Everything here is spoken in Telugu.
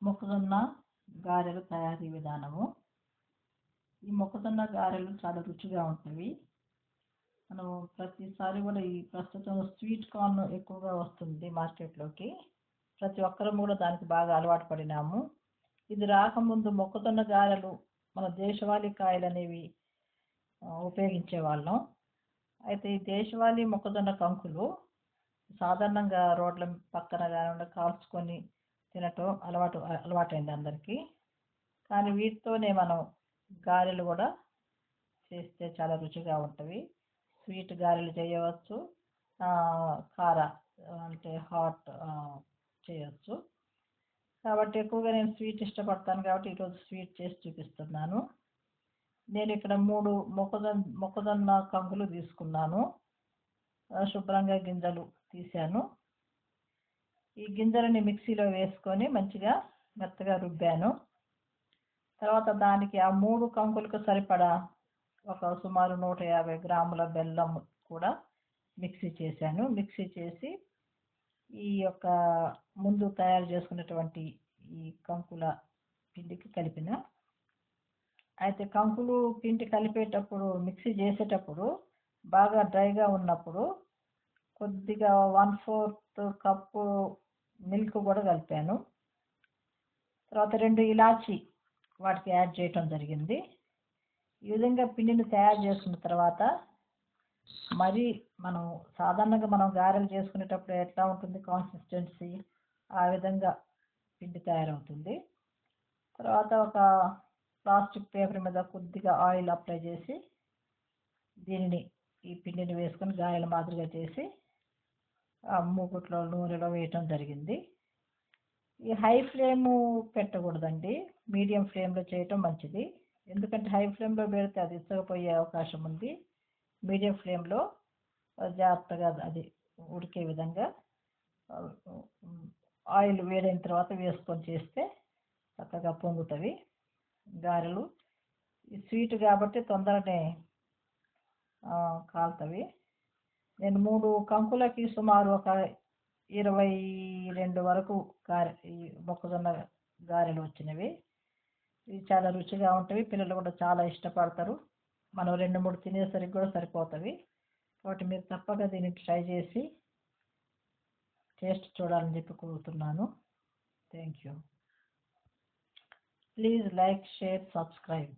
మొక్కజొన్న గారెలు తయారీ విధానము. ఈ మొక్కజొన్న గారెలు చాలా రుచిగా ఉంటాయి. మనం ప్రతిసారి కూడా ఈ ప్రస్తుతం స్వీట్ కార్న్ ఎక్కువగా వస్తుంది మార్కెట్లోకి. ప్రతి ఒక్కరం కూడా దానికి బాగా అలవాటు పడినాము. ఇది రాకముందు మొక్కజొన్న గారెలు మన దేశవాళీ కాయలు అనేవి ఉపయోగించేవాళ్ళం. అయితే ఈ దేశవాళీ మొక్కజొన్న కంకులు సాధారణంగా రోడ్ల పక్కన కానివ్వండి కాల్చుకొని తినటం అలవాటైంది అందరికీ. కానీ వీటితోనే మనం గారెలు కూడా చేస్తే చాలా రుచిగా ఉంటవి. స్వీట్ గారెలు చేయవచ్చు, కార అంటే హాట్ చేయవచ్చు. కాబట్టి ఎక్కువగా నేను స్వీట్ ఇష్టపడతాను కాబట్టి ఈరోజు స్వీట్ చేసి చూపిస్తున్నాను. నేను ఇక్కడ 3 మొక్కజొన్న కంకులు తీసుకున్నాను. శుభ్రంగా గింజలు తీశాను. ఈ గింజలని మిక్సీలో వేసుకొని మంచిగా మెత్తగా రుబ్బాను. తర్వాత దానికి ఆ 3 కంకులకు సరిపడా ఒక సుమారు 150 గ్రాముల బెల్లం కూడా మిక్సీ చేశాను. మిక్సీ చేసి ఈ యొక్క ముందు తయారు చేసుకున్నటువంటి ఈ కంకుల పిండికి కలిపిన. అయితే కంకులు పిండి కలిపేటప్పుడు మిక్సీ చేసేటప్పుడు బాగా డ్రైగా ఉన్నప్పుడు కొద్దిగా 1/4 కప్పు మిల్క్ కూడా కలిపాను. తర్వాత 2 ఇలాచి వాటికి యాడ్ చేయటం జరిగింది. ఈ విధంగా పిండిని తయారు చేసుకున్న తర్వాత మరి మనం సాధారణంగా మనం గారెలు చేసుకునేటప్పుడు ఎట్లా ఉంటుంది కాన్సిస్టెన్సీ, ఆ విధంగా పిండి తయారవుతుంది. తర్వాత ఒక ప్లాస్టిక్ పేపర్ మీద కొద్దిగా ఆయిల్ అప్లై చేసి ఈ పిండిని వేసుకొని గారెల మాదిరిగా చేసి ఆ మూకుట్లో నూనెలో వేయటం జరిగింది. ఈ హై ఫ్లేమ్ పెట్టకూడదండి, మీడియం ఫ్లేమ్లో చేయటం మంచిది. ఎందుకంటే హై ఫ్లేమ్లో పెడితే అది ఇచ్చకపోయే అవకాశం ఉంది. మీడియం ఫ్లేమ్లో జాగ్రత్తగా అది ఉడికే విధంగా ఆయిల్ వేడైన తర్వాత వేసుకొని చేస్తే చక్కగా పొంగుతవి గారెలు. ఈ స్వీట్ కాబట్టి తొందరనే కాలుతవి. నేను 3 కంకులకి సుమారు ఒక 22 వరకు ఈ మొక్కజొన్న గారెలు వచ్చినవి. ఇవి చాలా రుచిగా ఉంటాయి. పిల్లలు కూడా చాలా ఇష్టపడతారు. మనం 2-3 తినేసరికి కూడా సరిపోతవి. కాబట్టి మీరు తప్పక దీన్ని ట్రై చేసి టేస్ట్ చూడాలని చెప్పి కోరుతున్నాను. Thank you. Please like, share, subscribe.